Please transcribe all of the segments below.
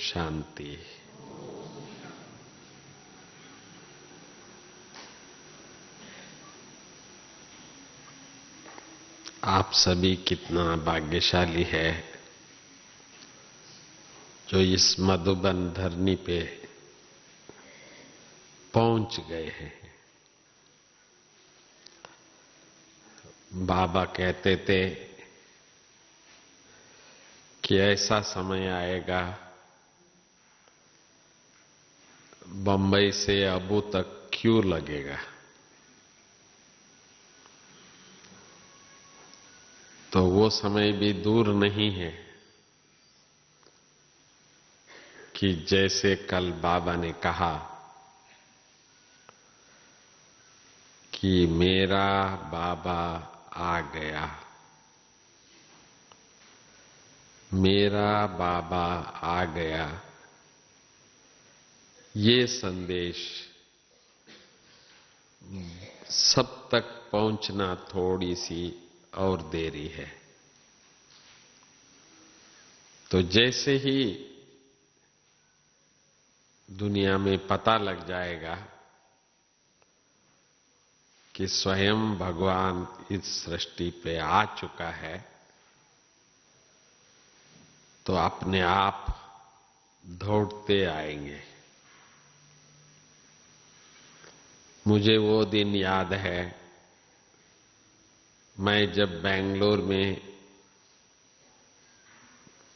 शांति। आप सभी कितना भाग्यशाली है जो इस मधुबन धरनी पे पहुंच गए हैं। बाबा कहते थे कि ऐसा समय आएगा बंबई से अबू तक क्यों लगेगा। तो वो समय भी दूर नहीं है कि जैसे कल बाबा ने कहा कि मेरा बाबा आ गया, मेरा बाबा आ गया, ये संदेश सब तक पहुंचना थोड़ी सी और देरी है। तो जैसे ही दुनिया में पता लग जाएगा कि स्वयं भगवान इस सृष्टि पे आ चुका है, तो अपने आप दौड़ते आएंगे। मुझे वो दिन याद है, मैं जब बेंगलोर में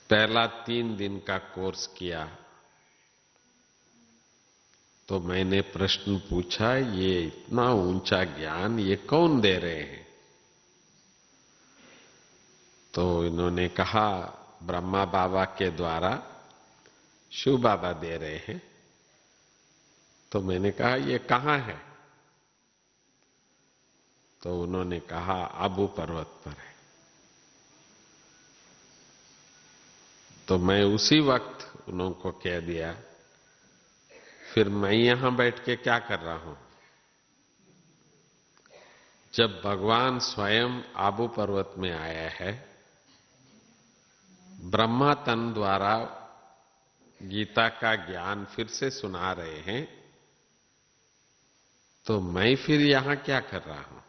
पहला 3 दिन का कोर्स किया तो मैंने प्रश्न पूछा, ये इतना ऊंचा ज्ञान ये कौन दे रहे हैं? तो इन्होंने कहा ब्रह्मा बाबा के द्वारा शिव बाबा दे रहे हैं। तो मैंने कहा ये कहां है? तो उन्होंने कहा आबू पर्वत पर है। तो मैं उसी वक्त उनको कह दिया, फिर मैं यहां बैठ के क्या कर रहा हूं? जब भगवान स्वयं आबू पर्वत में आया है, ब्रह्मा तन द्वारा गीता का ज्ञान फिर से सुना रहे हैं, तो मैं फिर यहां क्या कर रहा हूं?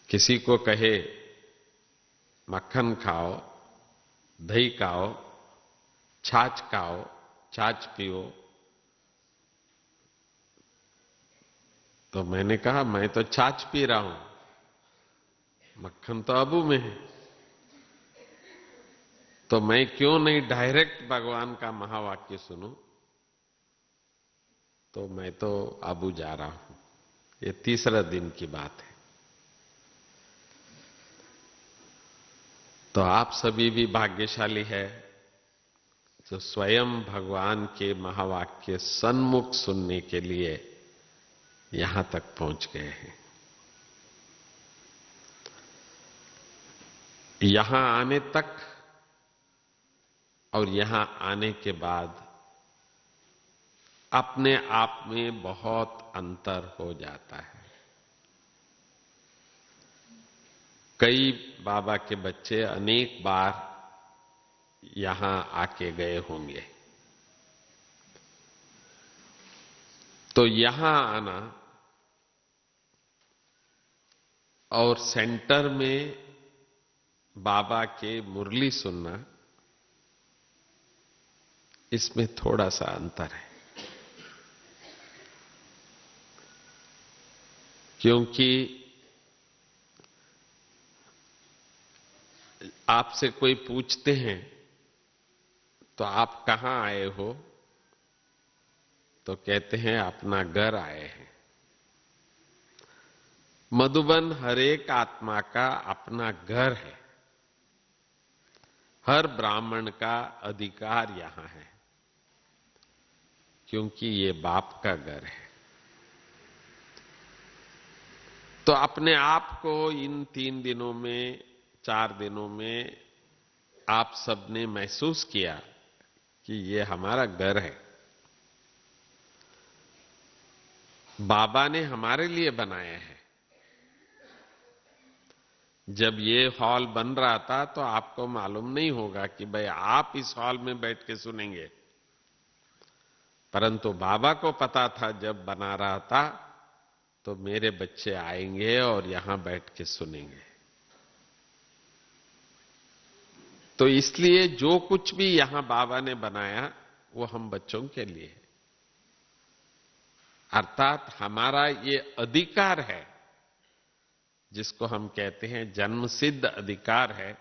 किसी को कहे मक्खन खाओ, दही खाओ, छाछ खाओ, छाछ पियो, तो मैंने कहा मैं तो छाछ पी रहा हूं, मक्खन तो अबू में है। तो मैं क्यों नहीं डायरेक्ट भगवान का महावाक्य सुनूं? तो मैं तो अबू जा रहा हूं। ये तीसरा दिन की बात है। तो आप सभी भी भाग्यशाली है जो स्वयं भगवान के महावाक्य सन्मुख सुनने के लिए यहां तक पहुंच गए हैं। यहां आने तक और यहां आने के बाद अपने आप में बहुत अंतर हो जाता है। कई बाबा के बच्चे अनेक बार यहां आके गए होंगे, तो यहां आना और सेंटर में बाबा के मुरली सुनना, इसमें थोड़ा सा अंतर है। क्योंकि आपसे कोई पूछते हैं तो आप कहां आए हो, तो कहते हैं अपना घर आए हैं। मधुबन हर एक आत्मा का अपना घर है। हर ब्राह्मण का अधिकार यहां है, क्योंकि ये बाप का घर है। तो अपने आप को इन 3 दिनों में, 4 दिनों में आप सबने महसूस किया कि ये हमारा घर है। बाबा ने हमारे लिए बनाया है। जब ये हॉल बन रहा था तो आपको मालूम नहीं होगा कि भाई आप इस हॉल में बैठ के सुनेंगे, परंतु बाबा को पता था जब बना रहा था तो मेरे बच्चे आएंगे और यहां बैठ के सुनेंगे। तो इसलिए जो कुछ भी यहां बाबा ने बनाया वो हम बच्चों के लिए है, अर्थात हमारा ये अधिकार है, जिसको हम कहते हैं जन्मसिद्ध अधिकार है।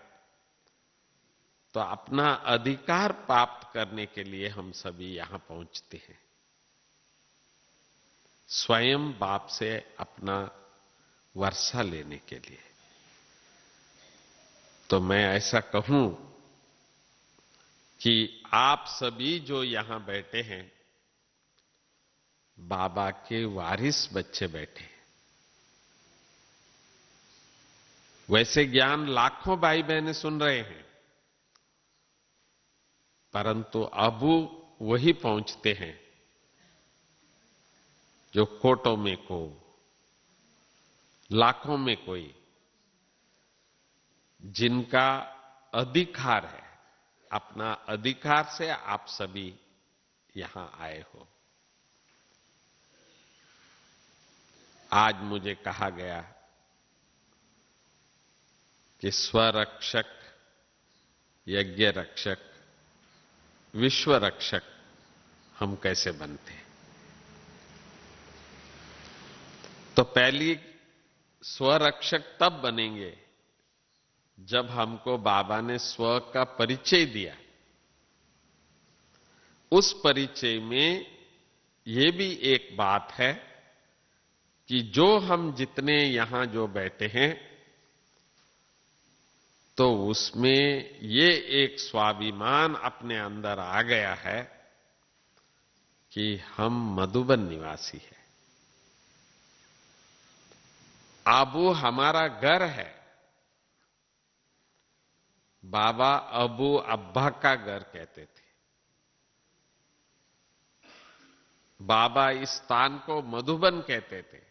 तो अपना अधिकार प्राप्त करने के लिए हम सभी यहां पहुंचते हैं, स्वयं बाप से अपना वर्षा लेने के लिए। तो मैं ऐसा कहूं कि आप सभी जो यहां बैठे हैं, बाबा के वारिस बच्चे बैठे हैं। वैसे ज्ञान लाखों भाई बहनें सुन रहे हैं, परंतु अब वही पहुंचते हैं जो कोटों में को, लाखों में कोई, जिनका अधिकार है। अपना अधिकार से आप सभी यहां आए हो। आज मुझे कहा गया कि स्वरक्षक, यज्ञ रक्षक, विश्व रक्षक हम कैसे बनते हैं। तो पहली स्वरक्षक तब बनेंगे जब हमको बाबा ने स्व का परिचय दिया। उस परिचय में यह भी एक बात है कि जो हम जितने यहां जो बैठे हैं, तो उसमें ये एक स्वाभिमान अपने अंदर आ गया है कि हम मधुबन निवासी हैं। आबू हमारा घर है। बाबा अबू अब्बा का घर कहते थे। बाबा इस स्थान को मधुबन कहते थे।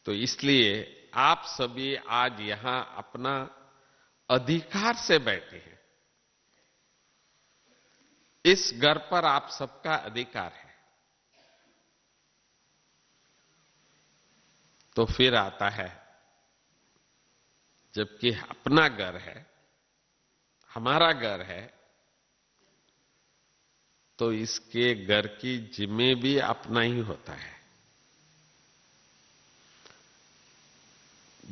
तो इसलिए आप सभी आज यहां अपना अधिकार से बैठे हैं। इस घर पर आप सबका अधिकार है। तो फिर आता है, जबकि अपना घर है, हमारा घर है, तो इसके घर की जिम्मे भी अपना ही होता है।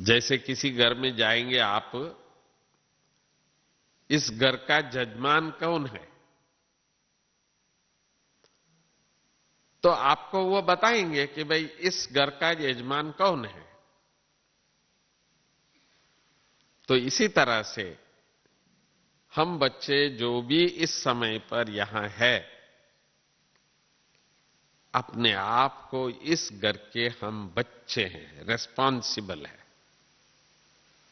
जैसे किसी घर में जाएंगे आप, इस घर का जजमान कौन है, तो आपको वो बताएंगे कि भाई इस घर का यजमान कौन है। तो इसी तरह से हम बच्चे जो भी इस समय पर यहां है, अपने आप को इस घर के हम बच्चे हैं, रेस्पॉन्सिबल है,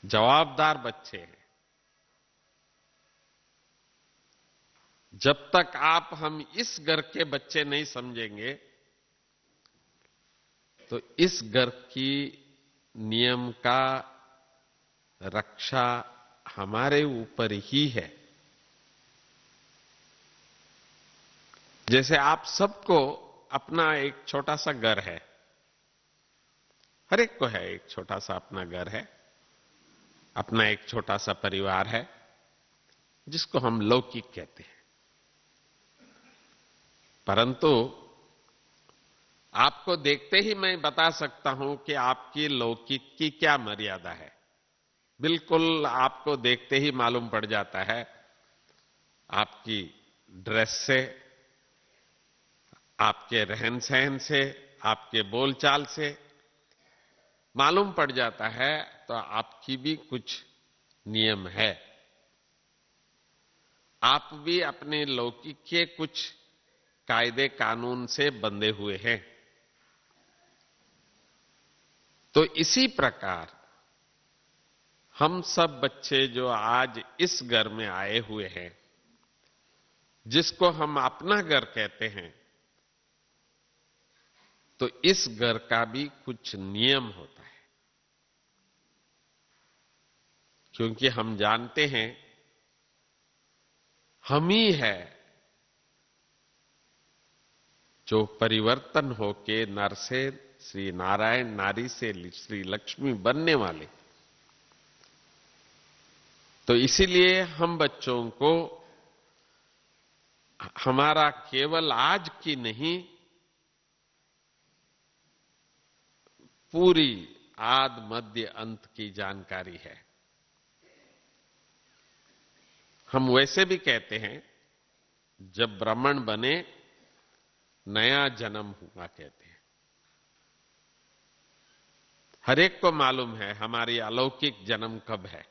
जवाबदार बच्चे हैं। जब तक आप हम इस घर के बच्चे नहीं समझेंगे, तो इस घर की नियम का रक्षा हमारे ऊपर ही है। जैसे आप सबको अपना एक छोटा सा घर है, हर एक को है एक छोटा सा अपना घर है, अपना एक छोटा सा परिवार है, जिसको हम लौकिक कहते हैं। परंतु आपको देखते ही मैं बता सकता हूं कि आपकी लौकिक की क्या मर्यादा है। बिल्कुल आपको देखते ही मालूम पड़ जाता है, आपकी ड्रेस से, आपके रहन सहन से, आपके बोलचाल से मालूम पड़ जाता है। तो आपकी भी कुछ नियम है, आप भी अपने लौकिक के कुछ कायदे कानून से बंधे हुए हैं। तो इसी प्रकार हम सब बच्चे जो आज इस घर में आए हुए हैं, जिसको हम अपना घर कहते हैं, तो इस घर का भी कुछ नियम होता है। क्योंकि हम जानते हैं हम ही है जो परिवर्तन होके नर से श्री नारायण, नारी से श्री लक्ष्मी बनने वाले। तो इसीलिए हम बच्चों को हमारा केवल आज की नहीं, पूरी आद मध्य अंत की जानकारी है। हम वैसे भी कहते हैं जब ब्राह्मण बने नया जन्म हुआ कहते हैं। हर एक को मालूम है हमारी अलौकिक जन्म कब है।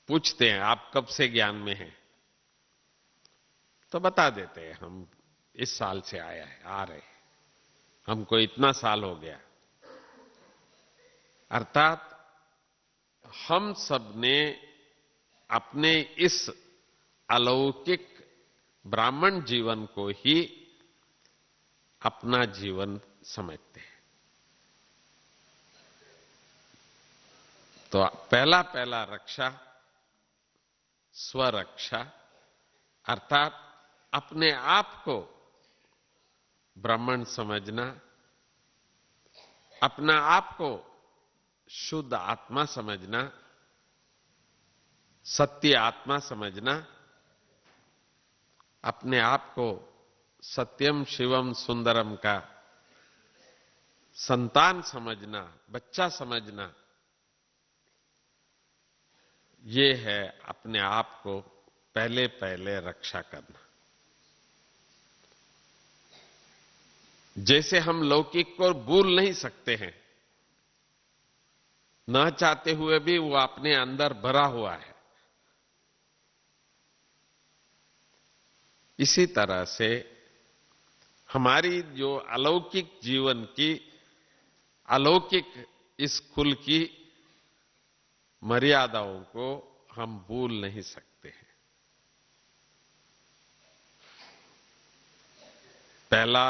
पूछते हैं आप कब से ज्ञान में हैं, तो बता देते हैं हम इस साल से आया है, आ रहे हैं, हमको इतना साल हो गया। अर्थात हम सब ने अपने इस अलौकिक ब्राह्मण जीवन को ही अपना जीवन समझते हैं। तो पहला रक्षा स्वरक्षा, अर्थात अपने आप को ब्राह्मण समझना, अपना आप को शुद्ध आत्मा समझना, सत्य आत्मा समझना, अपने आप को सत्यम शिवम सुंदरम का संतान समझना, बच्चा समझना, ये है अपने आप को पहले पहले रक्षा करना। जैसे हम लौकिक को भूल नहीं सकते हैं, ना चाहते हुए भी वो अपने अंदर भरा हुआ है, इसी तरह से हमारी जो अलौकिक जीवन की, अलौकिक इस कुल की मर्यादाओं को हम भूल नहीं सकते हैं। पहला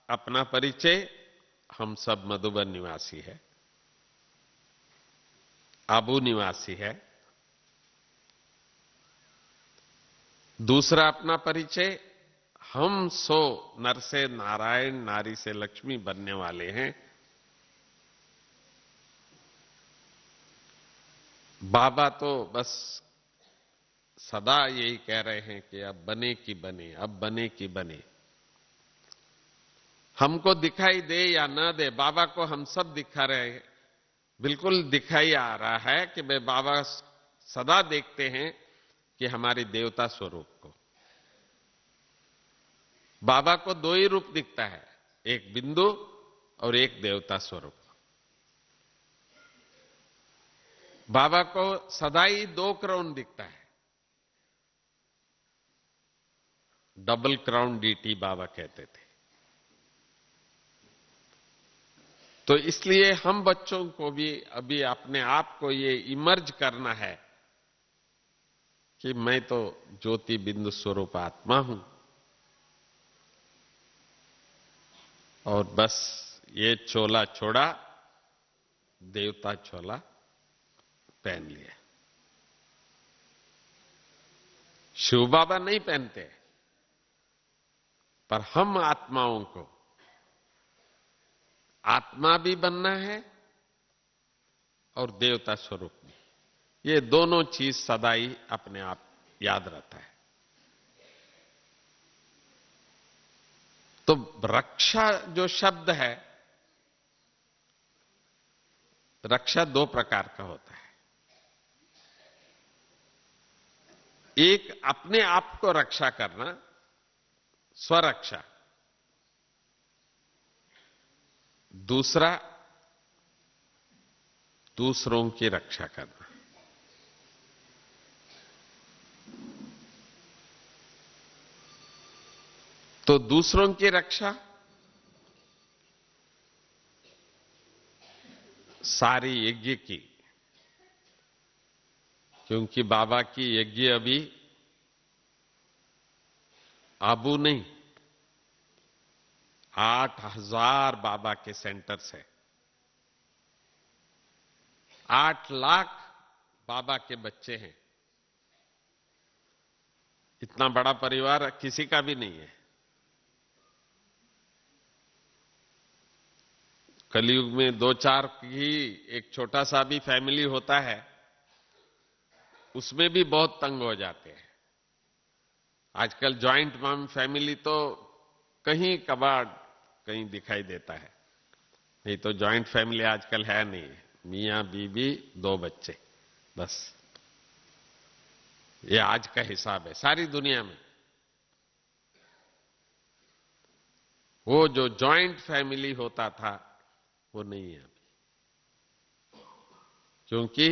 अपना परिचय, हम सब मधुबन निवासी है, आबू निवासी है। दूसरा अपना परिचय, हम सो नर से नारायण, नारी से लक्ष्मी बनने वाले हैं। बाबा तो बस सदा यही कह रहे हैं कि अब बने की बने, अब बने की बने। हमको दिखाई दे या ना दे, बाबा को हम सब दिखा रहे हैं। बिल्कुल दिखाई आ रहा है कि वे बाबा सदा देखते हैं कि हमारी देवता स्वरूप को। बाबा को दो ही रूप दिखता है, एक बिंदु और एक देवता स्वरूप। बाबा को सदा ही दो क्राउन दिखता है। डबल क्राउन डीटी बाबा कहते थे। तो इसलिए हम बच्चों को भी अभी अपने आप को ये इमर्ज करना है कि मैं तो ज्योति बिंदु स्वरूप आत्मा हूं, और बस ये चोला छोड़ा, देवता चोला पहन लिया। शिव बाबा नहीं पहनते, पर हम आत्माओं को आत्मा भी बनना है और देवता स्वरूप भी। ये दोनों चीज सदा ही अपने आप याद रहता है। तो रक्षा जो शब्द है, रक्षा दो प्रकार का होता है। एक अपने आप को रक्षा करना, स्वरक्षा। दूसरा दूसरों की रक्षा करना। तो दूसरों की रक्षा सारी यज्ञ की, क्योंकि बाबा की यज्ञ अभी आबू नहीं, 8,000 बाबा के सेंटर्स है, 8 लाख बाबा के बच्चे हैं। इतना बड़ा परिवार किसी का भी नहीं है। कलयुग में दो चार ही एक छोटा सा भी फैमिली होता है, उसमें भी बहुत तंग हो जाते हैं। आजकल जॉइंट फैमिली तो कहीं कभार कहीं दिखाई देता है, नहीं तो जॉइंट फैमिली आजकल है नहीं। मियां बीबी दो बच्चे, बस ये आज का हिसाब है सारी दुनिया में। वो जो जॉइंट फैमिली होता था वो नहीं है अभी, क्योंकि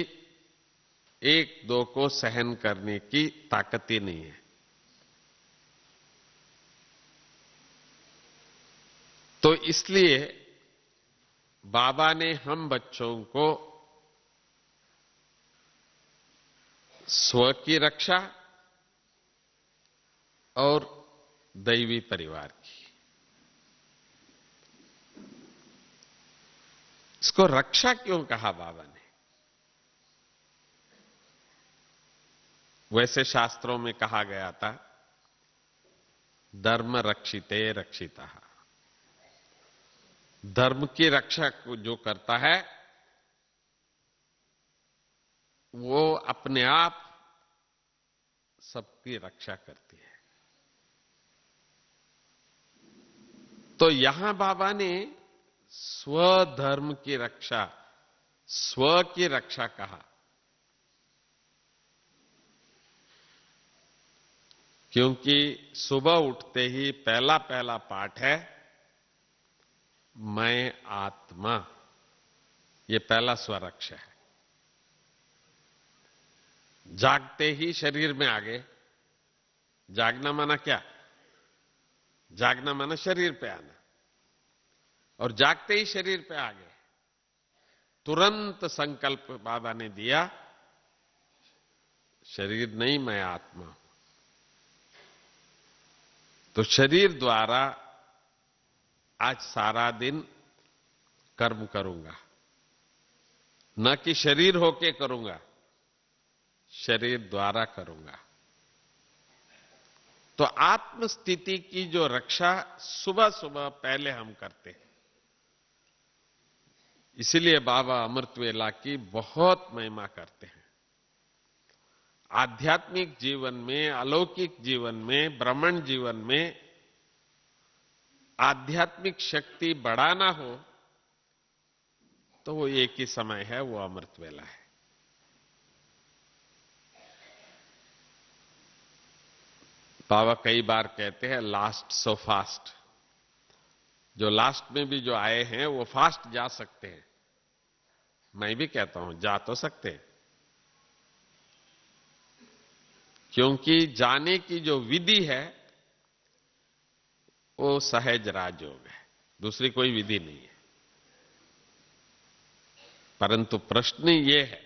एक दो को सहन करने की ताकत ही नहीं है। तो इसलिए बाबा ने हम बच्चों को स्व की रक्षा और दैवी परिवार की, इसको रक्षा क्यों कहा बाबा ने? वैसे शास्त्रों में कहा गया था, धर्म रक्षिते रक्षिता। धर्म की रक्षा जो करता है वो अपने आप सबकी रक्षा करती है। तो यहां बाबा ने स्वधर्म की रक्षा, स्व की रक्षा कहा, क्योंकि सुबह उठते ही पहला पहला पाठ है मैं आत्मा। ये पहला स्वरक्षा है। जागते ही शरीर में आ गए। जागना माना क्या? जागना माना शरीर पे आना, और जागते ही शरीर पे आ गए। तुरंत संकल्प बाबा ने दिया, शरीर नहीं मैं आत्मा हूं। तो शरीर द्वारा आज सारा दिन कर्म करूंगा, न कि शरीर होके करूंगा, शरीर द्वारा करूंगा। तो आत्म स्थिति की जो रक्षा सुबह सुबह पहले हम करते हैं, इसीलिए बाबा अमृत वेला की बहुत महिमा करते हैं। आध्यात्मिक जीवन में, अलौकिक जीवन में, ब्रह्मण जीवन में आध्यात्मिक शक्ति बढ़ाना हो तो वो एक ही समय है, वो अमृत वेला है। बाबा कई बार कहते हैं लास्ट सो फास्ट। जो लास्ट में भी जो आए हैं वो फास्ट जा सकते हैं। मैं भी कहता हूं जा तो सकते हैं, क्योंकि जाने की जो विधि है वो सहज राजयोग है, दूसरी कोई विधि नहीं है। परंतु प्रश्न ये है,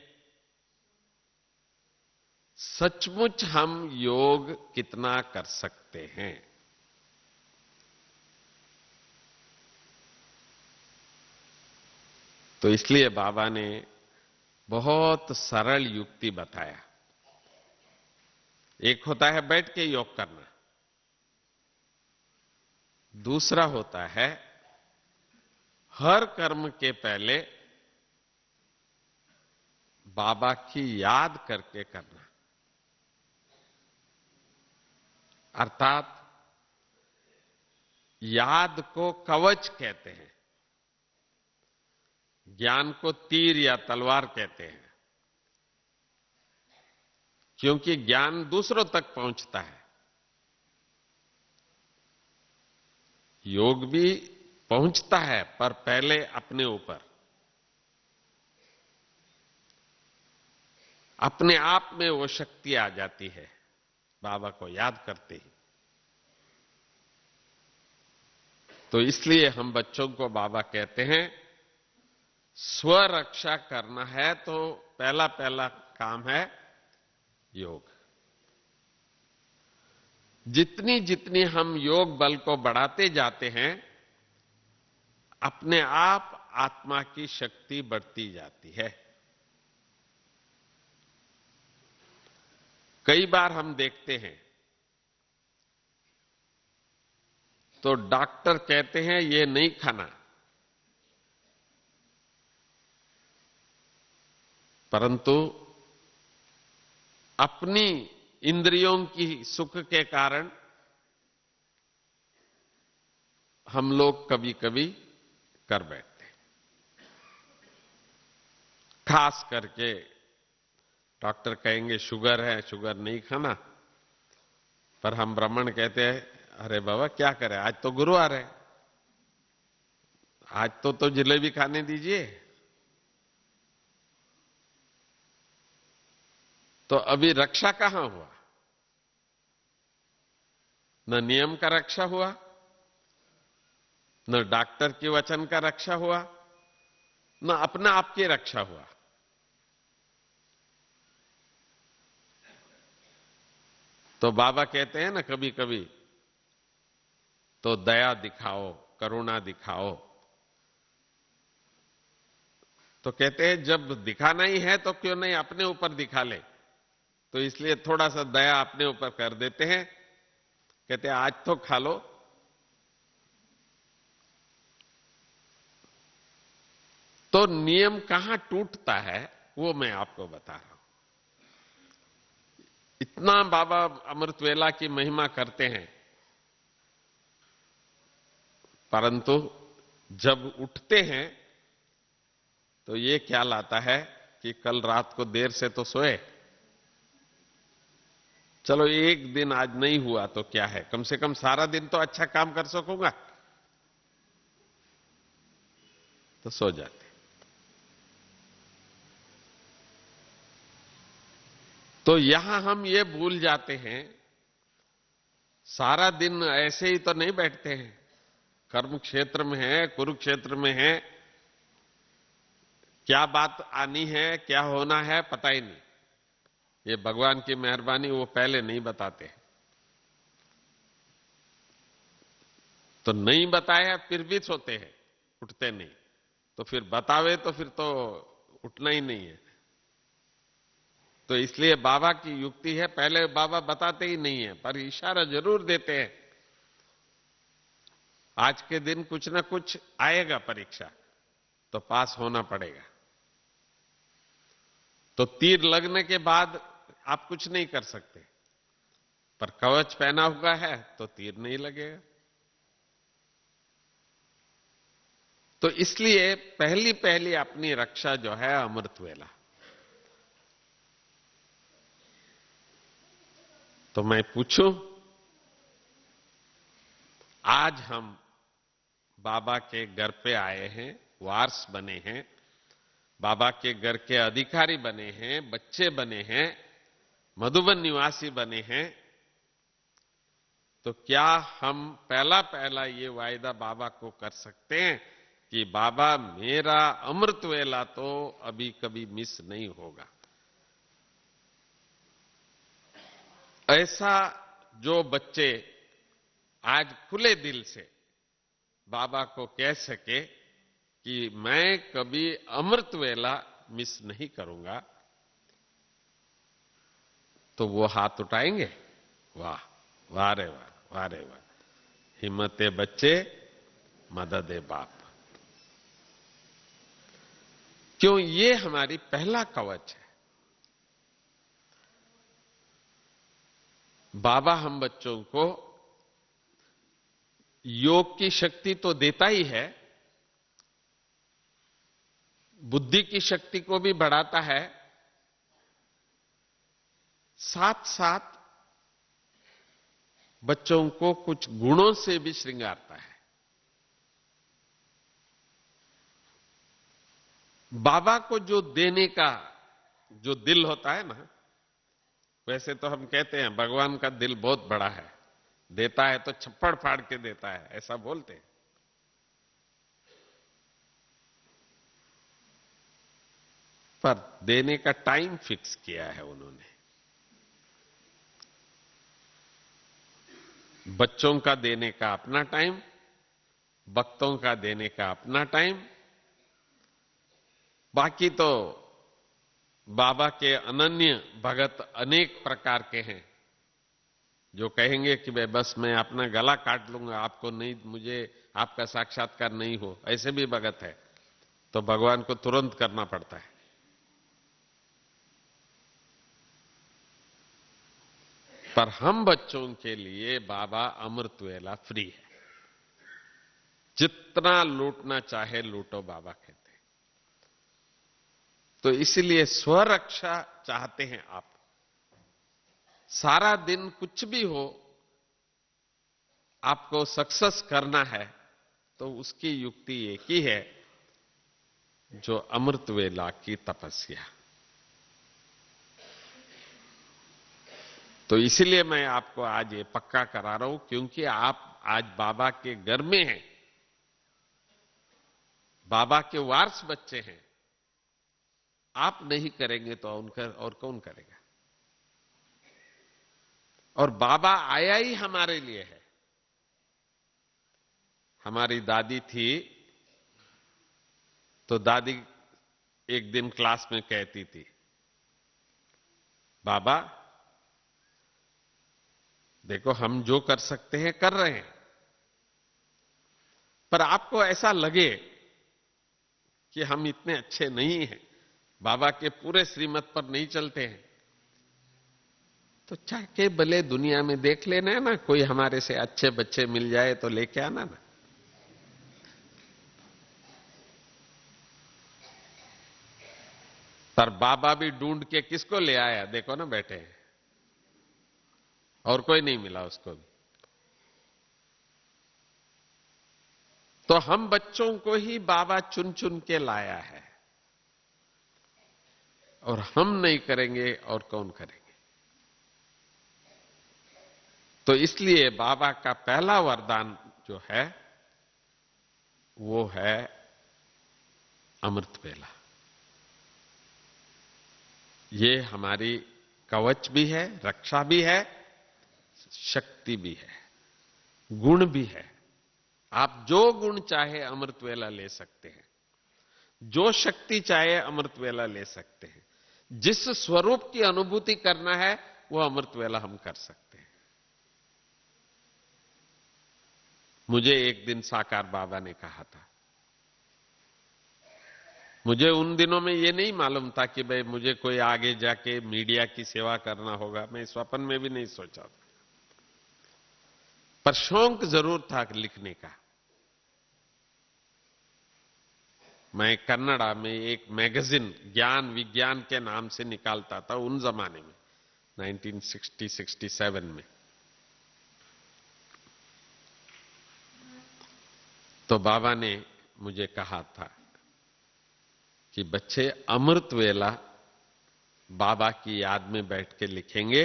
सचमुच हम योग कितना कर सकते हैं? तो इसलिए बाबा ने बहुत सरल युक्ति बताया। एक होता है बैठ के योग करना, दूसरा होता है हर कर्म के पहले बाबा की याद करके करना। अर्थात याद को कवच कहते हैं, ज्ञान को तीर या तलवार कहते हैं, क्योंकि ज्ञान दूसरों तक पहुंचता है। योग भी पहुंचता है, पर पहले अपने ऊपर, अपने आप में वो शक्ति आ जाती है बाबा को याद करते ही। तो इसलिए हम बच्चों को बाबा कहते हैं स्वरक्षा करना है तो पहला पहला काम है योग। जितनी जितनी हम योग बल को बढ़ाते जाते हैं, अपने आप आत्मा की शक्ति बढ़ती जाती है। कई बार हम देखते हैं तो डॉक्टर कहते हैं ये नहीं खाना, परंतु अपनी इंद्रियों की सुख के कारण हम लोग कभी कभी कर बैठते हैं। खास करके डॉक्टर कहेंगे शुगर है, शुगर नहीं खाना, पर हम ब्राह्मण कहते हैं अरे बाबा क्या करें, आज तो गुरुवार है, आज तो जलेबी खाने दीजिए। तो अभी रक्षा कहां हुआ? न नियम का रक्षा हुआ, न डॉक्टर के वचन का रक्षा हुआ, न अपना आप की रक्षा हुआ। तो बाबा कहते हैं ना कभी कभी तो दया दिखाओ, करुणा दिखाओ। तो कहते हैं जब दिखाना ही है तो क्यों नहीं अपने ऊपर दिखा ले। तो इसलिए थोड़ा सा दया अपने ऊपर कर देते हैं। कहते हैं आज तो खा लो। तो नियम कहां टूटता है वो मैं आपको बता रहा हूं। इतना बाबा अमृत वेला की महिमा करते हैं, परंतु जब उठते हैं तो ये ख्याल आता है कि कल रात को देर से तो सोए, चलो एक दिन आज नहीं हुआ तो क्या है, कम से कम सारा दिन तो अच्छा काम कर सकूंगा, तो सो जाते। तो यहां हम ये भूल जाते हैं, सारा दिन ऐसे ही तो नहीं बैठते हैं। कर्म क्षेत्र में है, कुरुक्षेत्र में है, क्या बात आनी है, क्या होना है, पता ही नहीं। ये भगवान की मेहरबानी, वो पहले नहीं बताते। तो नहीं बताया फिर भी सोते हैं, उठते नहीं। तो फिर बतावे तो फिर तो उठना ही नहीं है। तो इसलिए बाबा की युक्ति है, पहले बाबा बताते ही नहीं है, पर इशारा जरूर देते हैं। आज के दिन कुछ ना कुछ आएगा परीक्षा, तो पास होना पड़ेगा। तो तीर लगने के बाद आप कुछ नहीं कर सकते, पर कवच पहना हुआ है तो तीर नहीं लगेगा। तो इसलिए पहली पहली अपनी रक्षा जो है अमृत वेला। तो मैं पूछूं, आज हम बाबा के घर पे आए हैं, वारस बने हैं, बाबा के घर के अधिकारी बने हैं, बच्चे बने हैं, मधुबन निवासी बने हैं। तो क्या हम पहला पहला ये वायदा बाबा को कर सकते हैं कि बाबा मेरा अमृत वेला तो अभी कभी मिस नहीं होगा? ऐसा जो बच्चे आज खुले दिल से बाबा को कह सके कि मैं कभी अमृत वेला मिस नहीं करूंगा, तो वो हाथ उठाएंगे। वाह वाह रे वाह, वाह रे वाह, हिम्मते बच्चे मददे बाप। क्यों? ये हमारी पहला कवच है। बाबा हम बच्चों को योग की शक्ति तो देता ही है, बुद्धि की शक्ति को भी बढ़ाता है, साथ साथ बच्चों को कुछ गुणों से भी श्रृंगारता है। बाबा को जो देने का जो दिल होता है ना, वैसे तो हम कहते हैं भगवान का दिल बहुत बड़ा है, देता है तो छप्पड़ फाड़ के देता है, ऐसा बोलते हैं। पर देने का टाइम फिक्स किया है उन्होंने। बच्चों का देने का अपना टाइम, भक्तों का देने का अपना टाइम, बाकी तो बाबा के अनन्य भगत अनेक प्रकार के हैं, जो कहेंगे कि भाई बस मैं अपना गला काट लूंगा, आपको नहीं, मुझे आपका साक्षात्कार नहीं हो, ऐसे भी भगत है, तो भगवान को तुरंत करना पड़ता है। पर हम बच्चों के लिए बाबा अमृत वेला फ्री है, जितना लूटना चाहे लूटो, बाबा कहते हैं। तो इसलिए स्वरक्षा चाहते हैं आप, सारा दिन कुछ भी हो, आपको सक्सेस करना है, तो उसकी युक्ति एक ही है, जो अमृत वेला की तपस्या। तो इसलिए मैं आपको आज ये पक्का करा रहा हूं, क्योंकि आप आज बाबा के घर में हैं, बाबा के वारस बच्चे हैं। आप नहीं करेंगे तो उनका और कौन करेगा? और बाबा आया ही हमारे लिए है। हमारी दादी थी, तो दादी एक दिन क्लास में कहती थी, बाबा देखो हम जो कर सकते हैं कर रहे हैं, पर आपको ऐसा लगे कि हम इतने अच्छे नहीं हैं, बाबा के पूरे श्रीमत पर नहीं चलते हैं, तो चाहे भले दुनिया में देख लेना है ना, कोई हमारे से अच्छे बच्चे मिल जाए तो लेके आना ना। पर बाबा भी ढूंढ के किसको ले आया, देखो ना बैठे हैं, और कोई नहीं मिला उसको भी। तो हम बच्चों को ही बाबा चुन चुन के लाया है, और हम नहीं करेंगे और कौन करेंगे? तो इसलिए बाबा का पहला वरदान जो है वो है अमृत वेला। ये हमारी कवच भी है, रक्षा भी है, शक्ति भी है, गुण भी है। आप जो गुण चाहे अमृत वेला ले सकते हैं, जो शक्ति चाहे अमृत वेला ले सकते हैं, जिस स्वरूप की अनुभूति करना है वो अमृत वेला हम कर सकते हैं। मुझे एक दिन साकार बाबा ने कहा था, मुझे उन दिनों में ये नहीं मालूम था कि भाई मुझे कोई आगे जाके मीडिया की सेवा करना होगा, मैं स्वप्न में भी नहीं सोचा था, पर शौक जरूर था लिखने का। मैं कन्नड़ा में एक मैगजीन ज्ञान विज्ञान के नाम से निकालता था उन जमाने में, 1960-67 में। तो बाबा ने मुझे कहा था कि बच्चे अमृत वेला बाबा की याद में बैठ के लिखेंगे,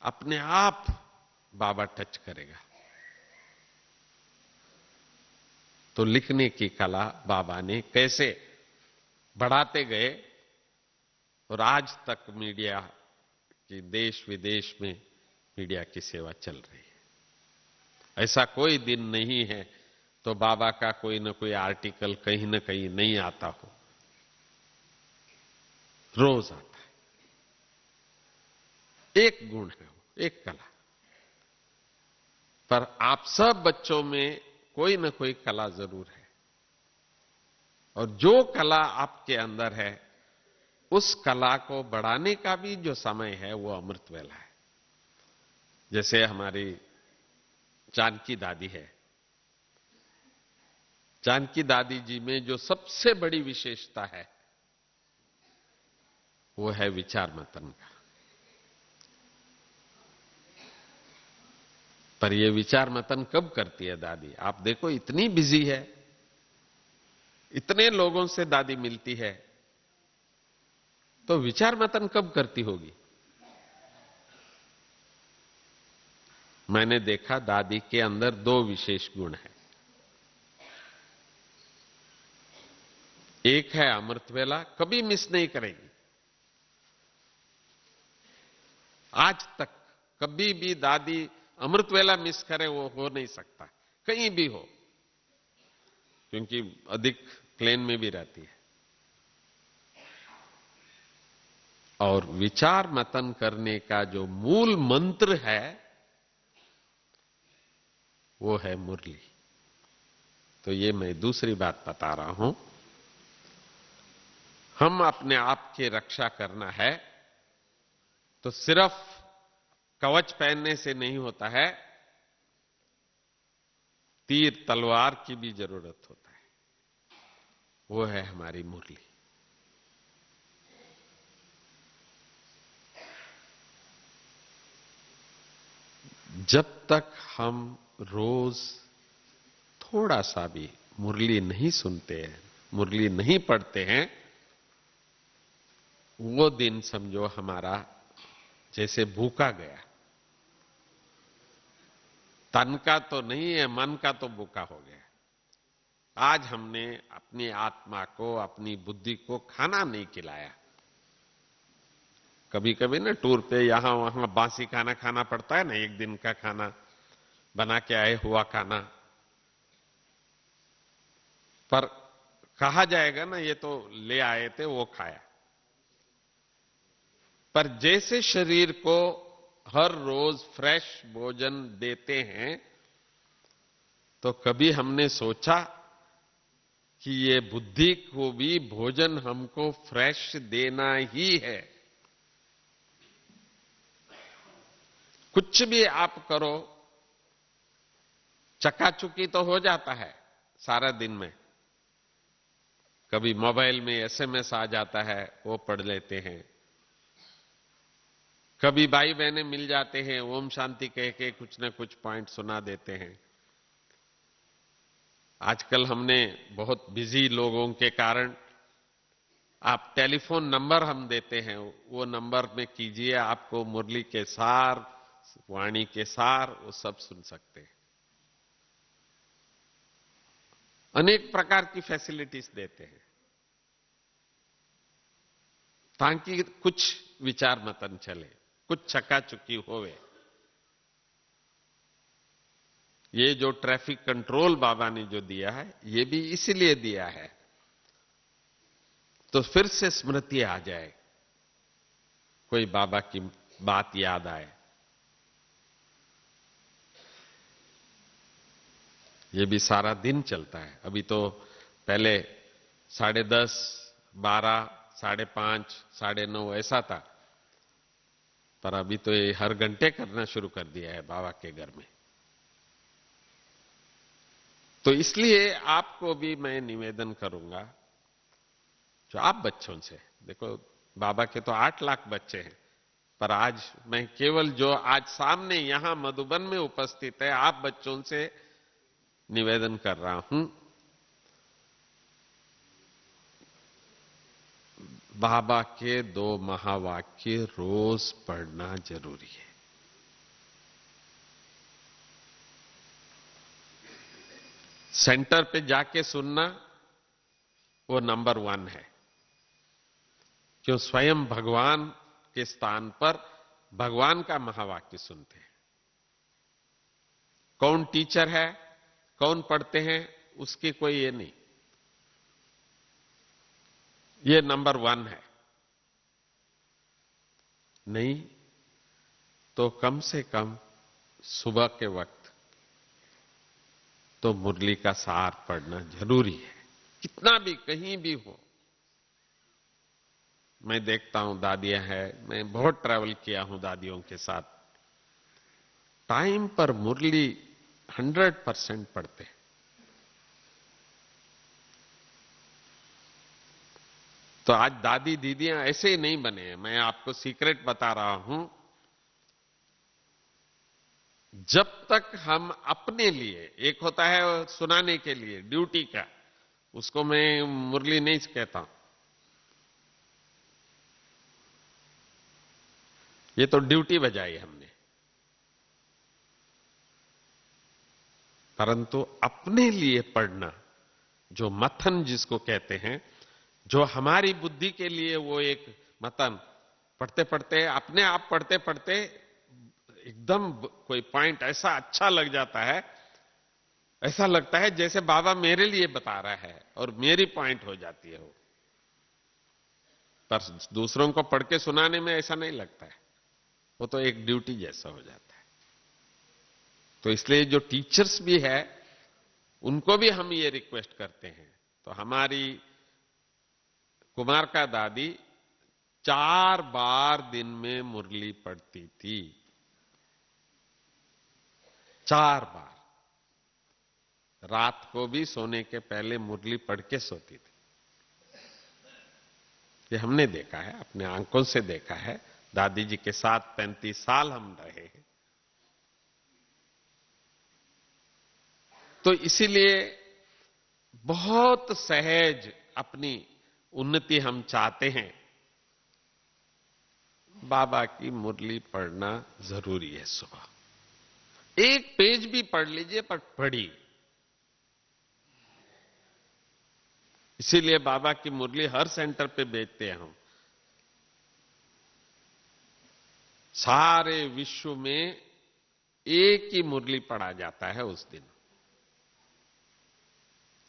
अपने आप बाबा टच करेगा। तो लिखने की कला बाबा ने कैसे बढ़ाते गए, और आज तक मीडिया की देश विदेश में मीडिया की सेवा चल रही है। ऐसा कोई दिन नहीं है तो बाबा का कोई ना कोई आर्टिकल कहीं ना कहीं नहीं आता हो, रोज आता है। एक गुण है वो, एक कला। पर आप सब बच्चों में कोई ना कोई कला जरूर है, और जो कला आपके अंदर है उस कला को बढ़ाने का भी जो समय है वो अमृत वेला है। जैसे हमारी जानकी दादी है, जानकी दादी जी में जो सबसे बड़ी विशेषता है वो है विचार मंथन का। पर ये विचार मंथन कब करती है दादी? आप देखो इतनी बिजी है, इतने लोगों से दादी मिलती है, तो विचार मंथन कब करती होगी? मैंने देखा दादी के अंदर दो विशेष गुण हैं। एक है अमृत वेला, कभी मिस नहीं करेगी। आज तक कभी भी दादी अमृत वेला मिस करे वो हो नहीं सकता, कहीं भी हो, क्योंकि अधिक प्लेन में भी रहती है। और विचार मतन करने का जो मूल मंत्र है वो है मुरली। तो ये मैं दूसरी बात बता रहा हूं। हम अपने आप की रक्षा करना है तो सिर्फ कवच पहनने से नहीं होता है, तीर तलवार की भी जरूरत होता है। वो है हमारी मुरली। जब तक हम रोज थोड़ा सा भी मुरली नहीं सुनते हैं, मुरली नहीं पढ़ते हैं, वो दिन समझो हमारा जैसे भूखा गया। तन का तो नहीं है, मन का तो भूखा हो गया। आज हमने अपनी आत्मा को, अपनी बुद्धि को खाना नहीं खिलाया। कभी कभी ना टूर पे यहां वहां बासी खाना खाना पड़ता है ना, एक दिन का खाना बना के आए हुआ खाना, पर कहा जाएगा ना ये तो ले आए थे वो खाया। पर जैसे शरीर को हर रोज फ्रेश भोजन देते हैं, तो कभी हमने सोचा कि ये बुद्धि को भी भोजन हमको फ्रेश देना ही है। कुछ भी आप करो, चकाचुकी तो हो जाता है सारा दिन में। कभी मोबाइल में एसएमएस आ जाता है, वो पढ़ लेते हैं। कभी भाई बहनें मिल जाते हैं, ओम शांति कह के कुछ ना कुछ पॉइंट सुना देते हैं। आजकल हमने बहुत बिजी लोगों के कारण आप टेलीफोन नंबर हम देते हैं, वो नंबर में कीजिए, आपको मुरली के सार, वाणी के सार वो सब सुन सकते हैं। अनेक प्रकार की फैसिलिटीज देते हैं ताकि कुछ विचार मतन चले, कुछ चकाचुकी होवे। ये जो ट्रैफिक कंट्रोल बाबा ने जो दिया है, ये भी इसीलिए दिया है तो फिर से स्मृति आ जाए, कोई बाबा की बात याद आए। ये भी सारा दिन चलता है। अभी तो पहले 10:30, 12, 5:30, 9:30 ऐसा था, पर अभी तो ये हर घंटे करना शुरू कर दिया है बाबा के घर में। तो इसलिए आपको भी मैं निवेदन करूंगा, जो आप बच्चों से, देखो बाबा के तो 8 लाख बच्चे हैं, पर आज मैं केवल जो आज सामने यहां मधुबन में उपस्थित है आप बच्चों से निवेदन कर रहा हूं, बाबा के 2 महावाक्य रोज पढ़ना जरूरी है। सेंटर पे जाके सुनना वो नंबर 1 है, क्यों स्वयं भगवान के स्थान पर भगवान का महावाक्य सुनते हैं। कौन टीचर है, कौन पढ़ते हैं, उसकी कोई ये नहीं, ये नंबर 1 है। नहीं तो कम से कम सुबह के वक्त तो मुरली का सार पढ़ना जरूरी है, कितना भी कहीं भी हो। मैं देखता हूं दादियां हैं, मैं बहुत ट्रैवल किया हूं दादियों के साथ, टाइम पर मुरली 100% पढ़ते हैं। तो आज दादी दीदियां ऐसे ही नहीं बने हैं। मैं आपको सीक्रेट बता रहा हूं, जब तक हम अपने लिए, एक होता है सुनाने के लिए ड्यूटी का, उसको मैं मुरली नहीं कहता हूं, ये तो ड्यूटी बजाई हमने, परंतु अपने लिए पढ़ना, जो मथन जिसको कहते हैं, जो हमारी बुद्धि के लिए वो एक मतन, पढ़ते पढ़ते अपने आप पढ़ते पढ़ते एकदम कोई पॉइंट ऐसा अच्छा लग जाता है, ऐसा लगता है जैसे बाबा मेरे लिए बता रहा है और मेरी पॉइंट हो जाती है वो। पर दूसरों को पढ़ के सुनाने में ऐसा नहीं लगता है, वो तो एक ड्यूटी जैसा हो जाता है। तो इसलिए जो टीचर्स भी है उनको भी हम ये रिक्वेस्ट करते हैं। तो हमारी कुमार का दादी 4 बार दिन में मुरली पढ़ती थी, 4 बार। रात को भी सोने के पहले मुरली पढ़ के सोती थी। ये हमने देखा है, अपने आंखों से देखा है। दादी जी के साथ 35 साल हम रहे हैं। तो इसीलिए बहुत सहज अपनी उन्नति हम चाहते हैं। बाबा की मुरली पढ़ना जरूरी है। सुबह एक पेज भी पढ़ लीजिए, पर पढ़ी। इसीलिए बाबा की मुरली हर सेंटर पे बेचते हैं हम। सारे विश्व में एक ही मुरली पढ़ा जाता है उस दिन।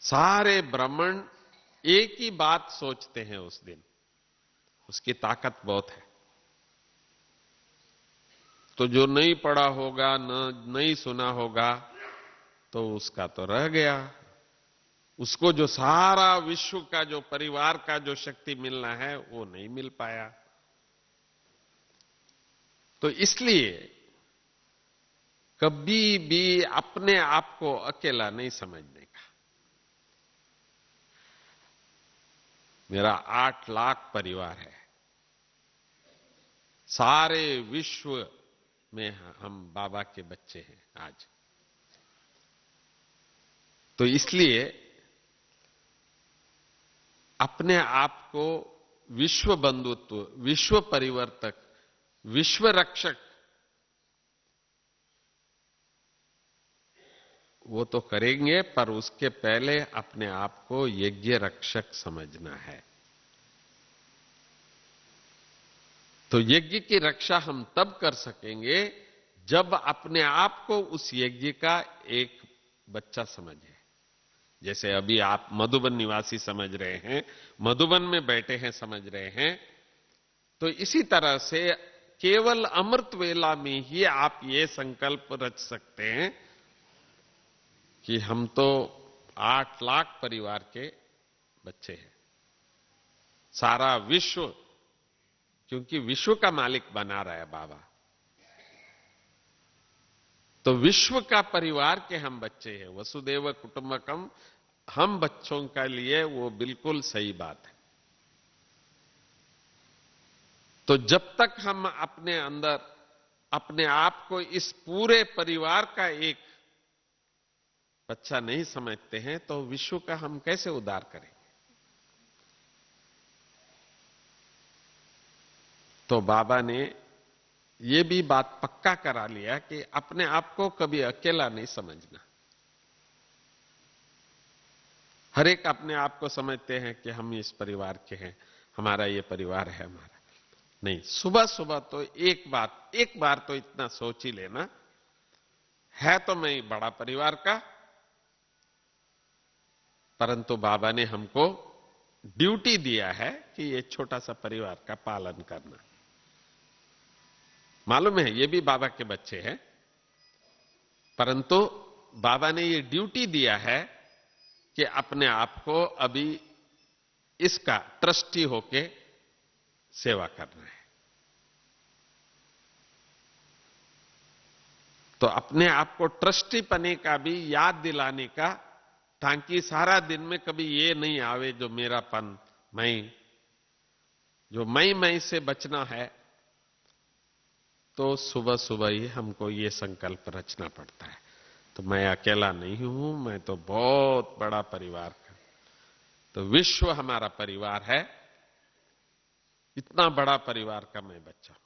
सारे ब्राह्मण एक ही बात सोचते हैं उस दिन। उसकी ताकत बहुत है। तो जो नहीं पढ़ा होगा, नहीं सुना होगा, तो उसका तो रह गया। उसको जो सारा विश्व का, जो परिवार का जो शक्ति मिलना है, वो नहीं मिल पाया। तो इसलिए कभी भी अपने आप को अकेला नहीं समझने का। मेरा 8 लाख परिवार है। सारे विश्व में हम बाबा के बच्चे हैं आज। तो इसलिए अपने आप को विश्व बंधुत्व, विश्व परिवर्तक, विश्व रक्षक, वो तो करेंगे, पर उसके पहले अपने आप को यज्ञ रक्षक समझना है। तो यज्ञ की रक्षा हम तब कर सकेंगे जब अपने आप को उस यज्ञ का एक बच्चा समझे। जैसे अभी आप मधुबन निवासी समझ रहे हैं, मधुबन में बैठे हैं समझ रहे हैं। तो इसी तरह से केवल अमृत वेला में ही आप ये संकल्प रच सकते हैं कि हम तो 8 लाख परिवार के बच्चे हैं। सारा विश्व, क्योंकि विश्व का मालिक बना रहा है बाबा, तो विश्व का परिवार के हम बच्चे हैं। वसुदेव कुटुंबकम, हम बच्चों का लिए वो बिल्कुल सही बात है। तो जब तक हम अपने अंदर अपने आप को इस पूरे परिवार का एक बच्चा नहीं समझते हैं, तो विश्व का हम कैसे उद्धार करें? तो बाबा ने ये भी बात पक्का करा लिया कि अपने आप को कभी अकेला नहीं समझना। हर एक अपने आप को समझते हैं कि हम इस परिवार के हैं, हमारा ये परिवार है हमारा। नहीं, सुबह सुबह तो एक बार तो इतना सोच ही लेना है, तो मैं बड़ा परिवार का, परंतु बाबा ने हमको ड्यूटी दिया है कि ये छोटा सा परिवार का पालन करना। मालूम है ये भी बाबा के बच्चे हैं, परंतु बाबा ने ये ड्यूटी दिया है कि अपने आप को अभी इसका ट्रस्टी होके सेवा करना है। तो अपने आप को ट्रस्टी पने का भी याद दिलाने का, ताकि सारा दिन में कभी ये नहीं आवे जो मेरापन, मैं से बचना है। तो सुबह सुबह ही हमको ये संकल्प रचना पड़ता है। तो मैं अकेला नहीं हूं, मैं तो बहुत बड़ा परिवार का, तो विश्व हमारा परिवार है, इतना बड़ा परिवार का मैं बच्चा हूं।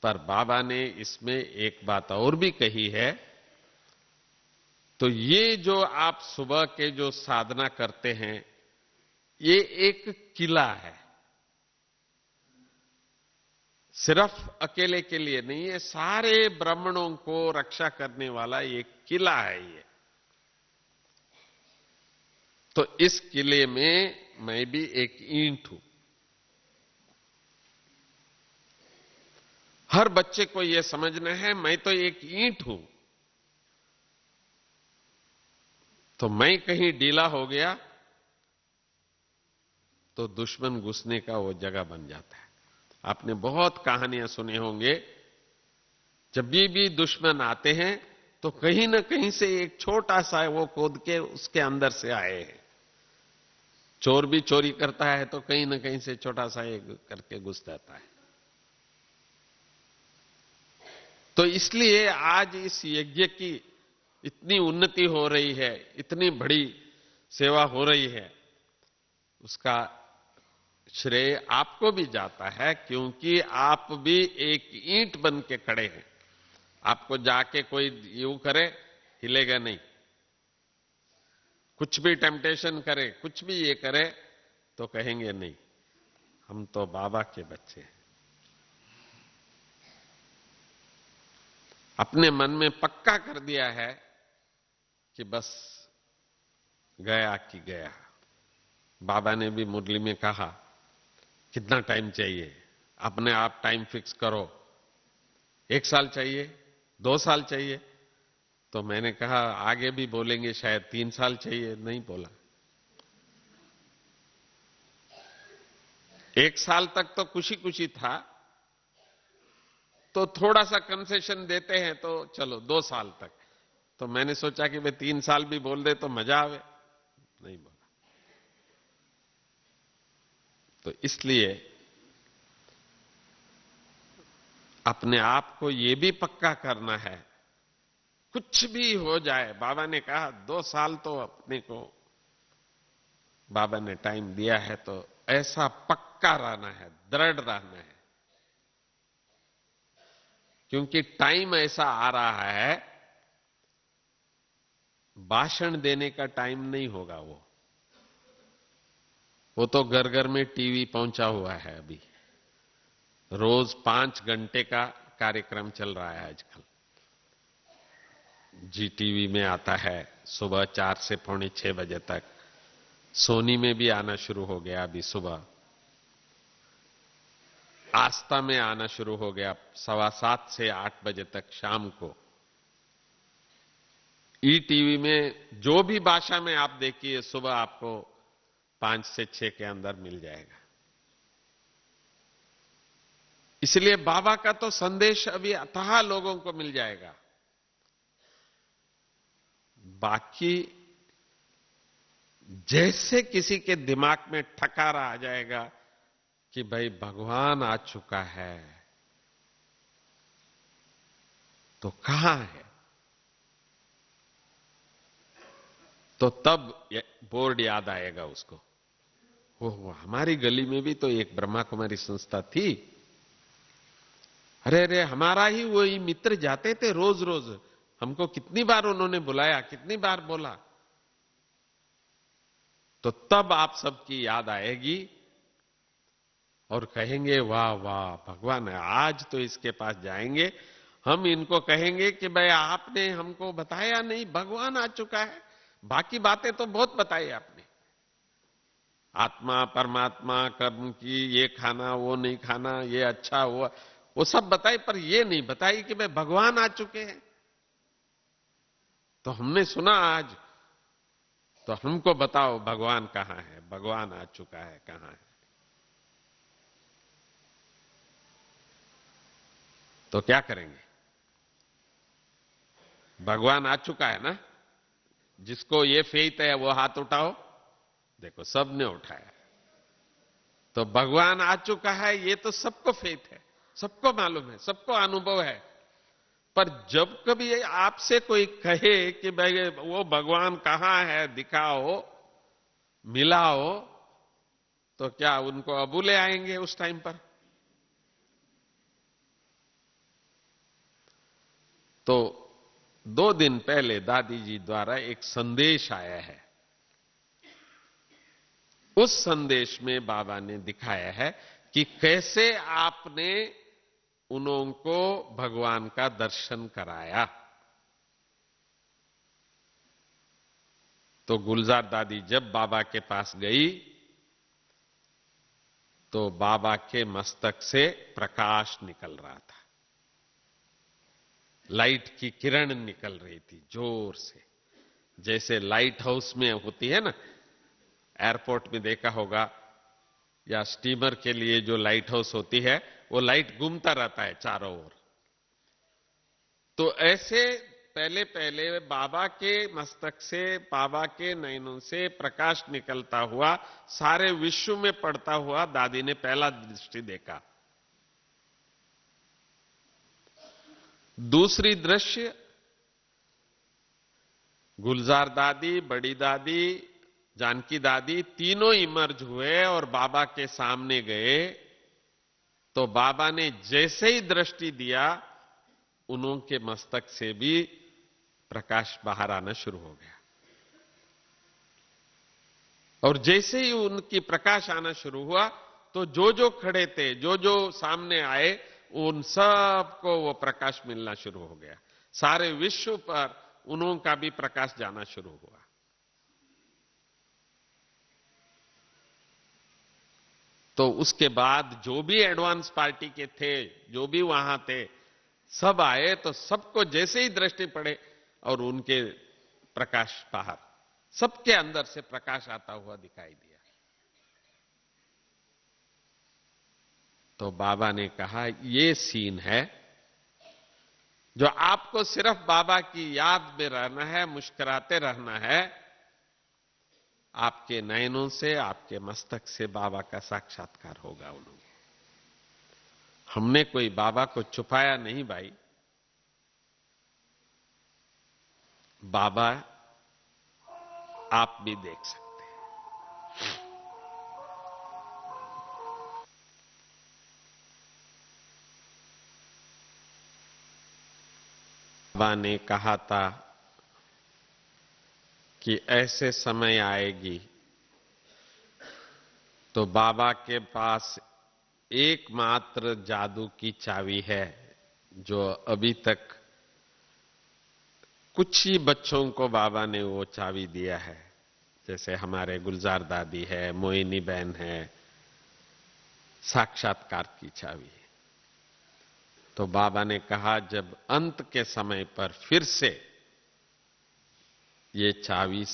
पर बाबा ने इसमें एक बात और भी कही है। तो ये जो आप सुबह के जो साधना करते हैं, ये एक किला है। सिर्फ अकेले के लिए नहीं है, सारे ब्राह्मणों को रक्षा करने वाला एक किला है ये। तो इस किले में मैं भी एक ईंट हूं। हर बच्चे को यह समझना है, मैं तो एक ईंट हूं। तो मैं कहीं ढीला हो गया तो दुश्मन घुसने का वो जगह बन जाता है। आपने बहुत कहानियां सुनी होंगे, जब भी दुश्मन आते हैं तो कहीं ना कहीं से एक छोटा सा वो खोद के उसके अंदर से आए हैं। चोर भी चोरी करता है तो कहीं ना कहीं से छोटा सा एक करके घुस जाता है। तो इसलिए आज इस यज्ञ की इतनी उन्नति हो रही है, इतनी बड़ी सेवा हो रही है, उसका श्रेय आपको भी जाता है, क्योंकि आप भी एक ईंट बन के खड़े हैं। आपको जाके कोई यूं करे, हिलेगा नहीं। कुछ भी टेम्पटेशन करे, कुछ भी ये करे तो कहेंगे नहीं, हम तो बाबा के बच्चे हैं। अपने मन में पक्का कर दिया है कि बस गया कि गया। बाबा ने भी मुरली में कहा, कितना टाइम चाहिए, अपने आप टाइम फिक्स करो। 1 साल चाहिए, 2 साल चाहिए। तो मैंने कहा आगे भी बोलेंगे शायद 3 साल चाहिए, नहीं बोला। 1 साल तक तो खुशी खुशी था, तो थोड़ा सा कंसेशन देते हैं तो चलो 2 साल तक। तो मैंने सोचा कि भाई 3 साल भी बोल दे तो मजा आवे, नहीं बोला। तो इसलिए अपने आप को यह भी पक्का करना है, कुछ भी हो जाए। बाबा ने कहा 2 साल तो अपने को बाबा ने टाइम दिया है, तो ऐसा पक्का रहना है, दृढ़ रहना है। क्योंकि टाइम ऐसा आ रहा है, भाषण देने का टाइम नहीं होगा। वो तो घर घर में टीवी पहुंचा हुआ है। अभी रोज 5 घंटे का कार्यक्रम चल रहा है आजकल। जी टीवी में आता है सुबह 4 से पौने 6 बजे तक। सोनी में भी आना शुरू हो गया अभी सुबह। आस्था में आना शुरू हो गया 7:15 से 8 बजे तक शाम को। ई टीवी में जो भी भाषा में आप देखिए, सुबह आपको 5 से 6 के अंदर मिल जाएगा। इसलिए बाबा का तो संदेश अभी अथाह लोगों को मिल जाएगा। बाकी जैसे किसी के दिमाग में ठकारा आ जाएगा कि भाई भगवान आ चुका है, तो कहां है, तो तब बोर्ड याद आएगा उसको। ओह, हमारी गली में भी तो एक ब्रह्मा कुमारी संस्था थी। अरे अरे, हमारा ही वही मित्र जाते थे रोज रोज। हमको कितनी बार उन्होंने बुलाया, कितनी बार बोला। तो तब आप सबकी याद आएगी और कहेंगे वाह वाह भगवान है। आज तो इसके पास जाएंगे, हम इनको कहेंगे कि भाई आपने हमको बताया नहीं, भगवान आ चुका है। बाकी बातें तो बहुत बताई आपने, आत्मा परमात्मा कर्म की, ये खाना वो नहीं खाना, ये अच्छा वो सब बताई, पर ये नहीं बताई कि भाई भगवान आ चुके हैं। तो हमने सुना आज, तो हमको बताओ भगवान कहां है, भगवान आ चुका है कहां है। तो क्या करेंगे? भगवान आ चुका है ना? जिसको ये फेथ है वो हाथ उठाओ। देखो सबने उठाया। तो भगवान आ चुका है, ये तो सबको फेथ है, सबको मालूम है, सबको अनुभव है। पर जब कभी आपसे कोई कहे कि भाई वो भगवान कहां है, दिखाओ, मिलाओ, तो क्या उनको अबूले आएंगे उस टाइम पर? तो 2 दिन पहले दादी जी द्वारा एक संदेश आया है। उस संदेश में बाबा ने दिखाया है कि कैसे आपने उनको भगवान का दर्शन कराया। तो गुलजार दादी जब बाबा के पास गई तो बाबा के मस्तक से प्रकाश निकल रहा था, लाइट की किरण निकल रही थी जोर से, जैसे लाइट हाउस में होती है ना, एयरपोर्ट में देखा होगा, या स्टीमर के लिए जो लाइट हाउस होती है, वो लाइट घूमता रहता है चारों ओर। तो ऐसे पहले पहले बाबा के मस्तक से, बाबा के नयनों से प्रकाश निकलता हुआ सारे विश्व में पड़ता हुआ दादी ने पहला दृष्टि देखा। दूसरी दृश्य, गुलजार दादी, बड़ी दादी, जानकी दादी तीनों इमर्ज हुए और बाबा के सामने गए। तो बाबा ने जैसे ही दृष्टि दिया, उनके मस्तक से भी प्रकाश बाहर आना शुरू हो गया। और जैसे ही उनकी प्रकाश आना शुरू हुआ, तो जो जो खड़े थे, जो जो सामने आए, उन सबको वो प्रकाश मिलना शुरू हो गया। सारे विश्व पर उनका भी प्रकाश जाना शुरू हुआ। तो उसके बाद जो भी एडवांस पार्टी के थे, जो भी वहां थे, सब आए। तो सबको जैसे ही दृष्टि पड़े और उनके प्रकाश बाहर, सबके अंदर से प्रकाश आता हुआ दिखाई दिया। तो बाबा ने कहा, ये सीन है जो आपको सिर्फ बाबा की याद में रहना है, मुस्कुराते रहना है। आपके नयनों से, आपके मस्तक से बाबा का साक्षात्कार होगा। उन्होंने, हमने कोई बाबा को छुपाया नहीं भाई। बाबा आप भी देख सकते हैं। बाबा ने कहा था कि ऐसे समय आएगी तो बाबा के पास एकमात्र जादू की चाबी है, जो अभी तक कुछ ही बच्चों को बाबा ने वो चाबी दिया है। जैसे हमारे गुलजार दादी है, मोइनी बहन है, साक्षात्कार की चाबी। तो बाबा ने कहा, जब अंत के समय पर फिर से ये चाबी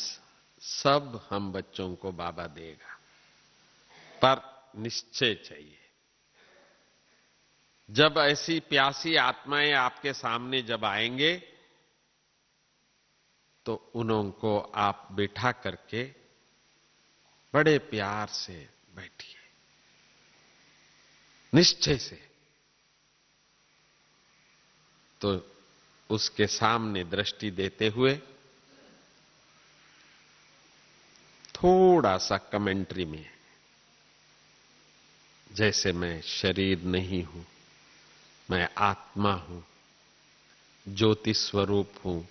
सब हम बच्चों को बाबा देगा, पर निश्चय चाहिए। जब ऐसी प्यासी आत्माएं आपके सामने जब आएंगे, तो उनको आप बिठा करके बड़े प्यार से बैठिए, निश्चय से। तो उसके सामने दृष्टि देते हुए थोड़ा सा कमेंट्री में, जैसे मैं शरीर नहीं हूं, मैं आत्मा हूं, ज्योति स्वरूप हूं,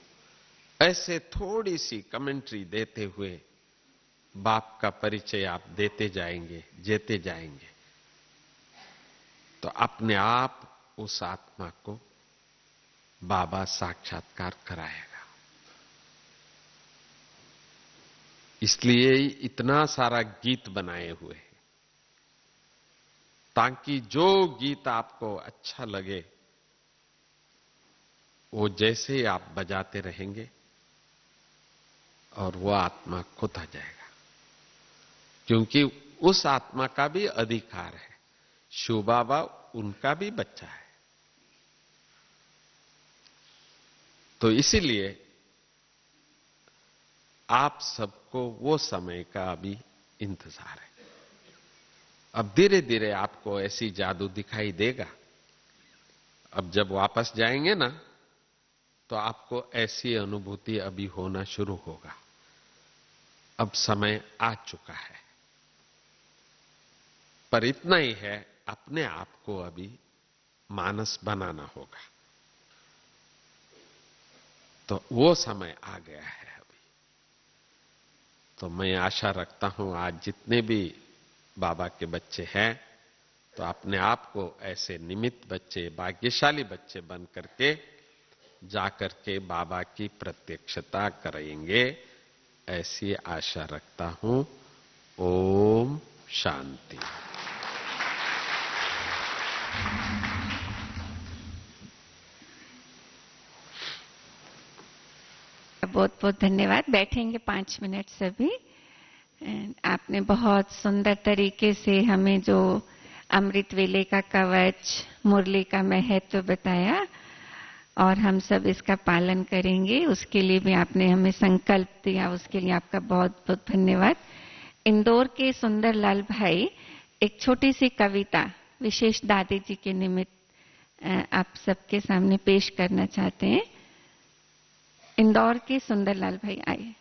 ऐसे थोड़ी सी कमेंट्री देते हुए बाप का परिचय आप देते जाएंगे, जेते जाएंगे। तो अपने आप उस आत्मा को बाबा साक्षात्कार कराएगा। इसलिए इतना सारा गीत बनाए हुए हैं, ताकि जो गीत आपको अच्छा लगे, वो जैसे ही आप बजाते रहेंगे और वो आत्मा खुद आ जाएगा। क्योंकि उस आत्मा का भी अधिकार है, शिव बाबा उनका भी बच्चा है। तो इसीलिए आप सबको वो समय का अभी इंतजार है। अब धीरे धीरे आपको ऐसी जादू दिखाई देगा। अब जब वापस जाएंगे ना, तो आपको ऐसी अनुभूति अभी होना शुरू होगा। अब समय आ चुका है, पर इतना ही है, अपने आप को अभी मानस बनाना होगा। तो वो समय आ गया है अभी। तो मैं आशा रखता हूं, आज जितने भी बाबा के बच्चे हैं, तो अपने आप को ऐसे निमित्त बच्चे, भाग्यशाली बच्चे बन करके जाकर के बाबा की प्रत्यक्षता करेंगे, ऐसी आशा रखता हूं। ओम शांति। बहुत बहुत धन्यवाद। बैठेंगे 5 मिनट सभी। आपने बहुत सुंदर तरीके से हमें जो अमृत वेले का कवच, मुरली का महत्व बताया और हम सब इसका पालन करेंगे, उसके लिए भी आपने हमें संकल्प दिया, उसके लिए आपका बहुत बहुत धन्यवाद। इंदौर के सुंदरलाल भाई एक छोटी सी कविता विशेष दादी जी के निमित्त आप सबके सामने पेश करना चाहते हैं। इंदौर के सुंदरलाल भाई आइए।